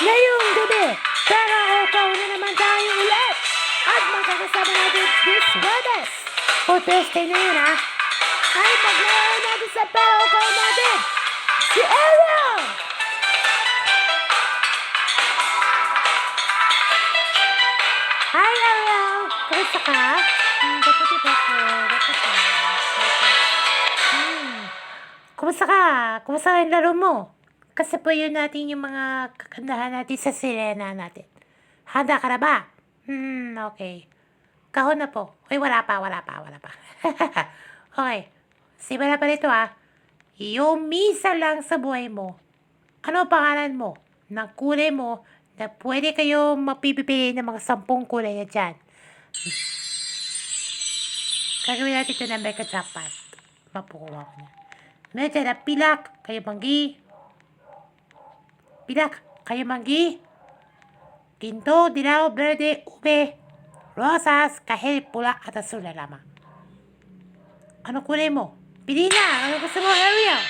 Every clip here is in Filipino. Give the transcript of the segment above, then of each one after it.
ngayong gabi. Pero kauna naman tayo ulit. At makakasama natin this Webes. O Thursday na yun ha. Ay maglaro natin sa pero kauna natin. Si Ariel! Hi Ariel! Kamusta ka? Kumusta ka? Kumusta yung laro mo? Kasi po yun natin yung mga kakandahan natin sa sirena natin. Handa ka na ba? Okay. Kahon na po. Uy, wala pa. Okay. Simula pa rito yung misa lang sa buhay mo. Ano ang pangalan mo? Ng kulay mo na pwede kayo mapipili ng mga 10 kulay na dyan. Gagawin natin ito ng Mega Jackpot. Mapukuha ko niya. Medyo na pilak, kayo manggi. Pilak, kayo manggi. Ginto, dilaw, berde, ube, rosas, kahit pula at asul na lamang. Ano kulay mo? Pili na! Ano gusto mo, Ariel?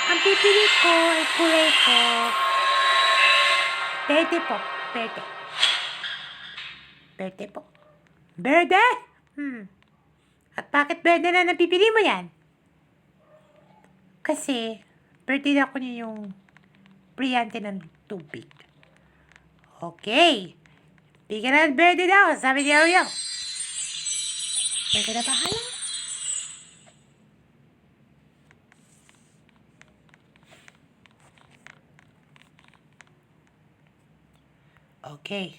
Ang pipili ko ay kulay ko. Berde po. Berde. Berde po. Berde? At bakit berde na napipili mo yan? Kasi, berde na ako niya yung brillante ng tubig. Okay. Bigyan ng berde daw, sabi ni Ariel. Berde na bahala. Okay.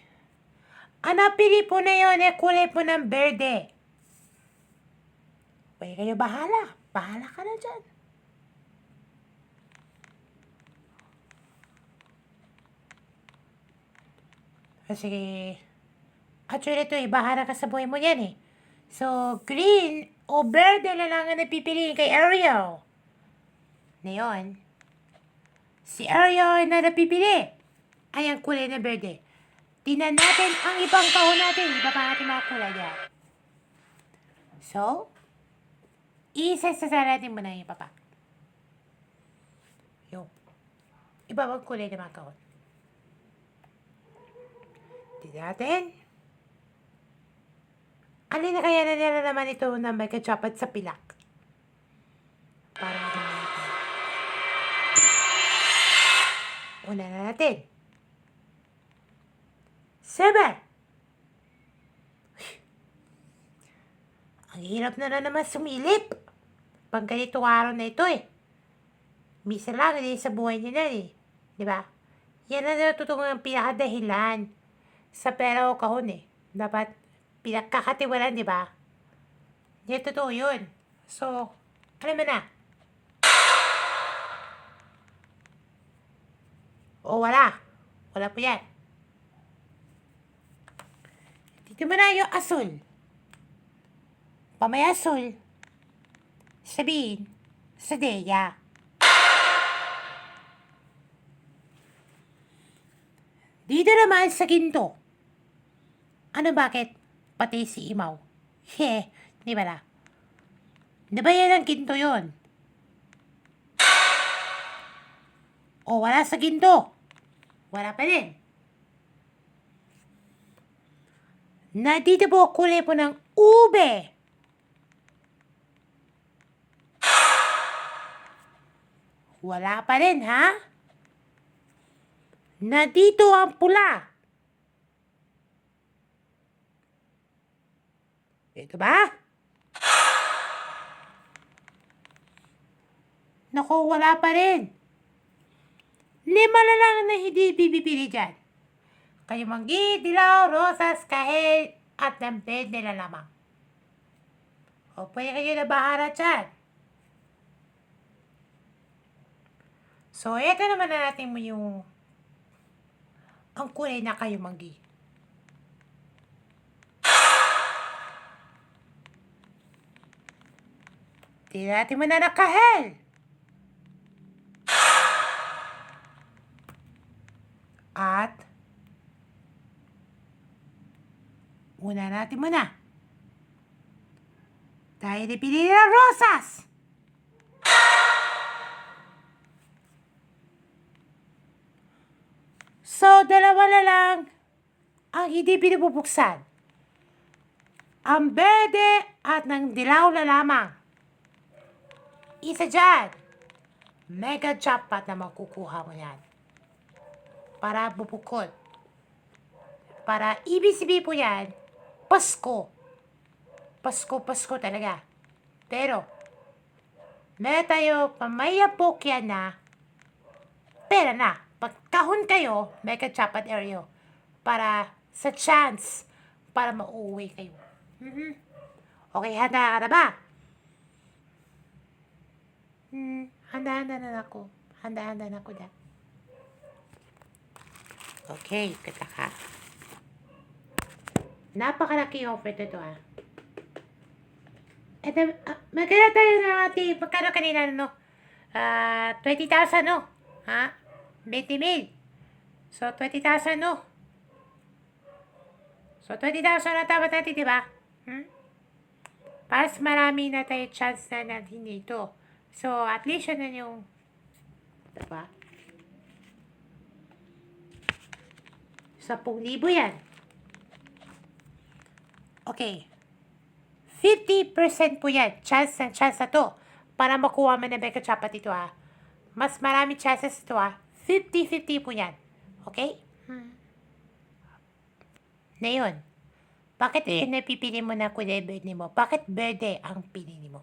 Ano pili po na yun kulay po ng berde? Pwede kayo bahala. Bahala ka na dyan. Sige. Actually, ito bahala ka sa buhay mo yan So, green o berde na lang ang napipiliin kay Ariel. Ngayon, si Ariel na napipili ay ang kulay na berde. Tingnan natin ang ibang kahon natin. Iba pa natin mga kulay yan. So, isa-sasa natin muna yung papa. Yung iba bang kulay na mga kahon. Tingnan natin. Alin na kaya na nila naman ito na may kachapat sa pilak? Para natin. Una na natin. 7. Ang hirap na naman sumilip. Pag ganito araw na ito Misa lang sa buhay nila Di ba? Yan na natutungong ang pinakadahilan sa pera o kahon Dapat pinagkakatiwalan, di ba? Yan, totoo yun. So, alam mo na. O wala. Wala po yan. Dito mo na yung asul. Pamay asul. Sabihin, sa Deya. Dito naman sa ginto. Ano bakit? Pati si Imaw. Di ba na? Di ba yan ang ginto yun? O wala sa ginto. Wala pa din. Na dito po kulay po ng ube. Wala pa rin, ha? Na dito ang pula. Ito ba? Naku, wala pa rin. 5 na lang na hindi bibili dyan. Kayo manggi, dilaw, rosas, kahit at damped nila lamang. O pwede kayo na bahala dyan. So, eto naman na natin mo yung ang kulay na kayo manggi. Tingnan natin mo na nakahel. At una natin muna. Dahil ipili ng rosas. dalawa na lang ang hindi binubuksan. Ang berde at ng dilaw na lamang. Isa dyan. Mega jackpot na makukuha mo yan. Para bubukod. Para ibig sabihin po yan, Pasko. Pasko talaga. Pero, meron tayo pamayapok yan na pera na. Pagkahon kayo, mega jackpot area. Para sa chance, para mauwi kayo. Okay, handa ka na ba? Handa-handa na ako. Handa-handa na ako dyan. Okay, kita ka. Napakalaki offer ito Ito, magkano tayo na ating, magkano kanina, 20,000, no? 20,000. So, 20,000, no? So, 20,000 na tama natin, di ba? Para marami na tayo chance na hindi ito. So, at least yun na yung, diba? 10,000 yan. Okay. 50% po yan. Chance na to. Para makuha mo na mega jackpot ito Mas marami chances ito 50-50 po yan. Okay? Na yun. Bakit yun napipili mo na kulay verde mo? Bakit verde ang pinili mo?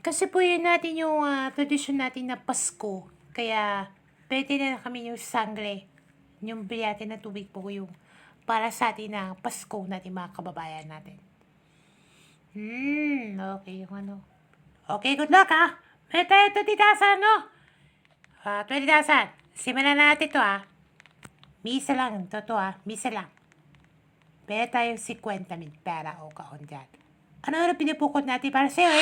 Kasi po yun natin yung tradisyon natin na Pasko. Kaya, pwede na kami yung sangre. Yung bilyate na tubig po yung para sa atin na Pasko natin mga kababayan natin. Okay yung ano. Okay, good luck May tayo 20,000, no? 20,000. Simulan na natin ito Misa lang. Misa lang. Pwede tayong 50,000 pera o kaon dyan. Ano pinupukot natin para sa'yo?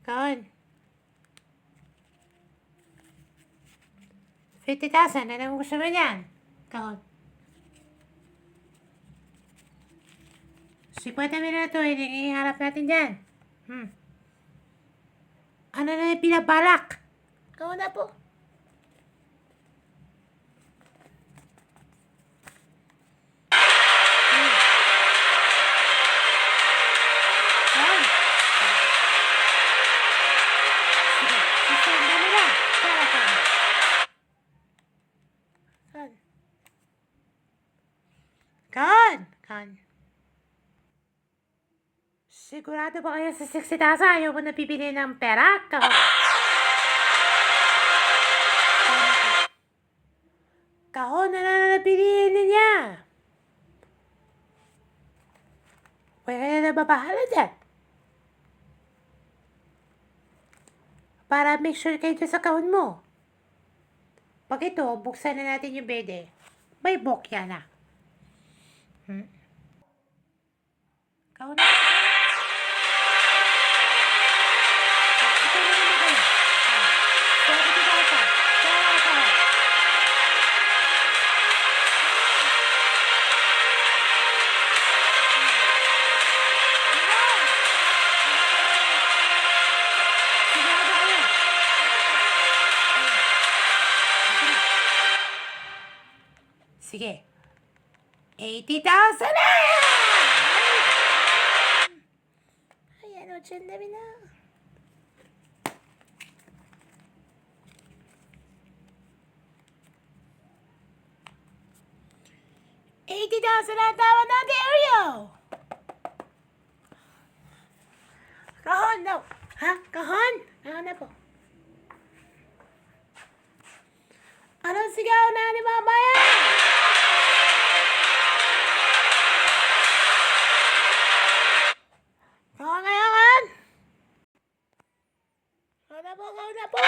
Kaon. 50,000. Ano mo gusto mo yan? Kaon. 50 minuto. Iharap natin dyan. Ano na yung pinabalak? Kaon na po. Kan. Sigurado ba kayo sa 60,000? Ayaw mo na bibili ng pera? Kahon na lang nabilihin niya. Kaya na nababahala dyan. Para make sure kayo sa kahon mo. Pag ito, buksan na natin yung bede. May bokya na. Kahon na. Sige. 80,000 na! Ayan, 80 na. $80,000 na tawad natin, Ariel! Kahon, no. Kahon? Kahon na po. Anong sigaw na ni mamaya? Kahon ngayon! Kahon na po, kahon na po!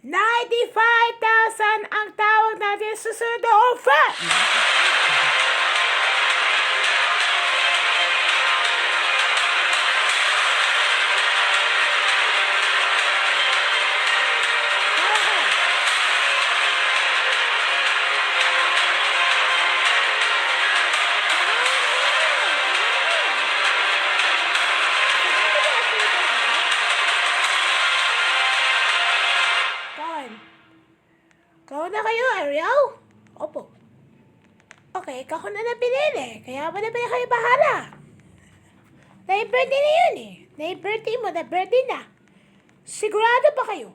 95,000 ang tawag natin sa susunod na offer! Kahon na kayo, Ariel? Opo. Okay, kahon na pinili. Kaya mo na kayo bahala. Na-birthday na yun eh. Na-birthday mo, na-birthday na. Sigurado ba kayo?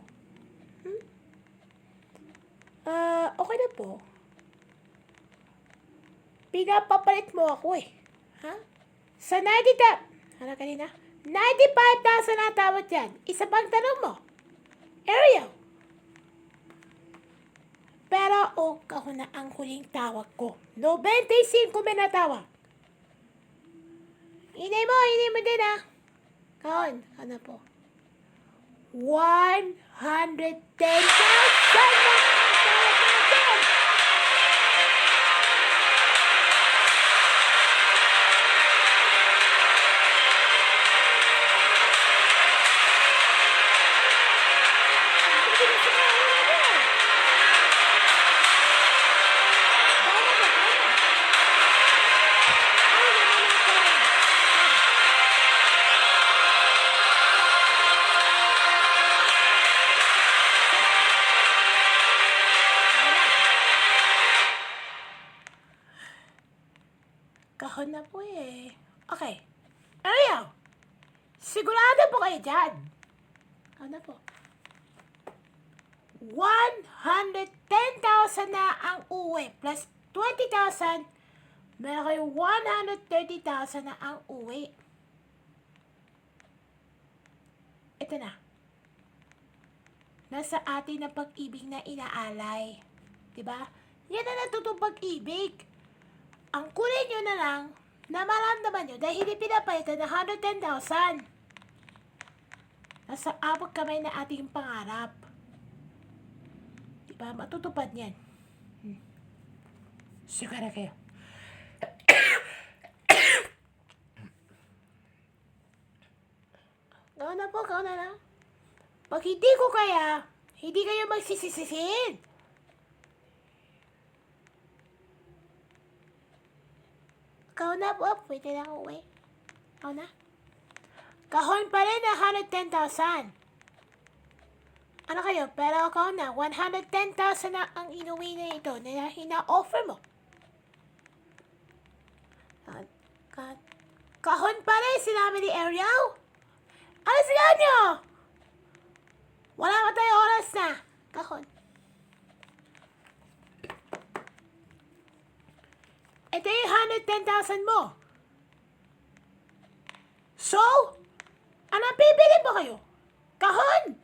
Okay na po. Pinapapalit mo ako eh. Ha? Sa 90,000. Ano kanina? 95,000 na tawad yan. Isa pang tanong mo. Ariel. Pero kahon na ang huling tawag ko. 95 may natawag. Hinay mo din ah. Kahon, ano po? 110,000 na ang tawag natin. Kahon na po eh. Okay. Ariel, sigurado po kayo dyan. Kahon na po. 110,000 na ang uwi plus 20,000. Meron kayo 130,000 na ang uwi. Ito na. Nasa atin ang pag-ibig na inaalay. Diba? Yan na natutong pag-ibig. Ang kulay nyo na lang na maramdaman nyo dahil hindi pinapalitan ng 110,000. Nasa abot kamay na ating pangarap. Diba? Matutupad yan. Sigara kayo. Gawin na po, gawin na lang. Pag hindi ko kaya, hindi kayo magsisisisin. Kahon na po, pwede na uwi. Kahon na. Kahon pa rin na 110,000. Ano kayo? Pero kahon na, 110,000 na ang inuwi na ito na hina-offer mo. Kahon pa rin, sinabi ni Ariel. Ano sila nyo? Wala pa tayo oras na. Kahon. Ito yung 110,000 mo. So, ano pipili mo kayo? Kahon!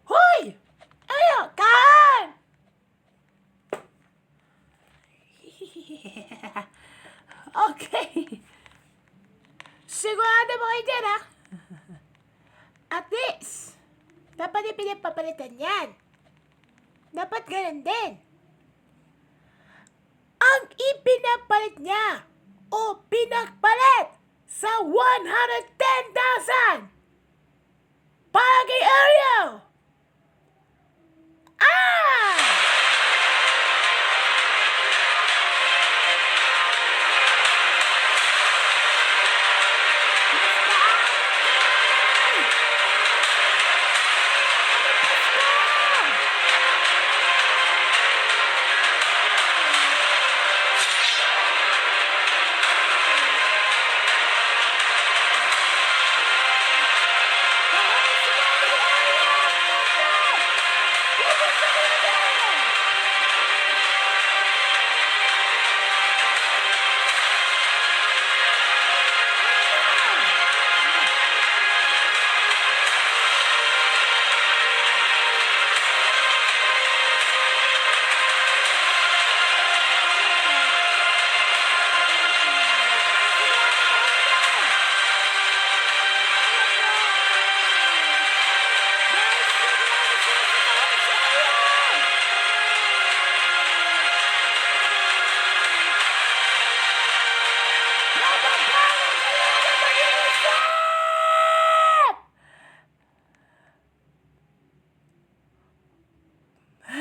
Hoy! Ayo, kahon! Okay. Sigurado mo kayo dyan, ha? At least, dapat yung pinapapalitan yan. Dapat ganun din. Ang ipinapalit niya o pinagpalit sa 110,000 para kay Ariel.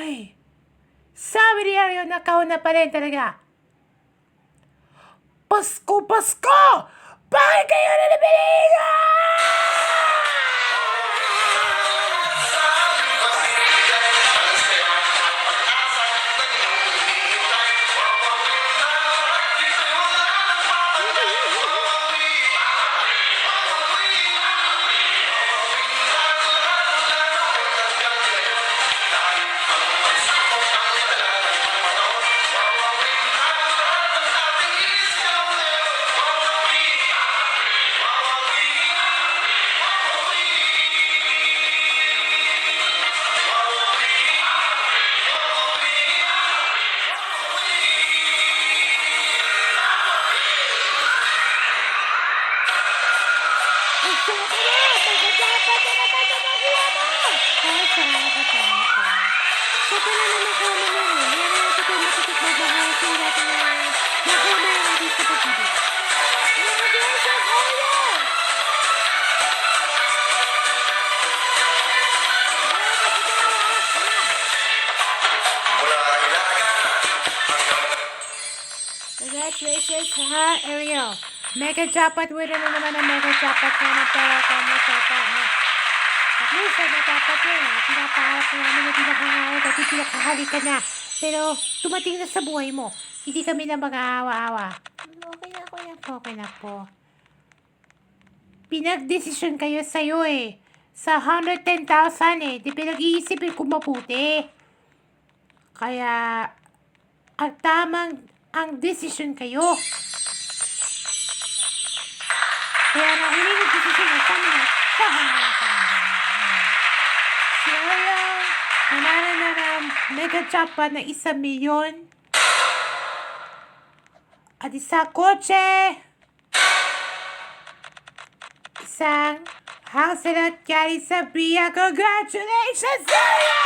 Ay, sabi ni Ariel na kahon na pa rin talaga. Pasko! Pasko! Bakit kayo na nabili? Congratulations ha, Ariel. Mega jackpot winner na naman ang mega jackpot na ng pera ko mo sa mo. At least, natapat yun. Pinapaharap ko namin na pinakahangalit at pinakahalik ka na. Pero, tumating na sa buhay mo. Hindi kami na mag-aawa-awa. Okay na, okay na po, okay na po. Pinag-desisyon kayo sa'yo eh. Sa 110,000 eh. Di pinag-iisipin kung mabuti. Kaya, ang tamang ang desisyon kayo. Kaya na huling desisyon ay kami na si Ariel, nanalo na ng mega jackpot na 1,000,000 at isang kotse, isang house lot galing sa Bia. Congratulations, Ariel!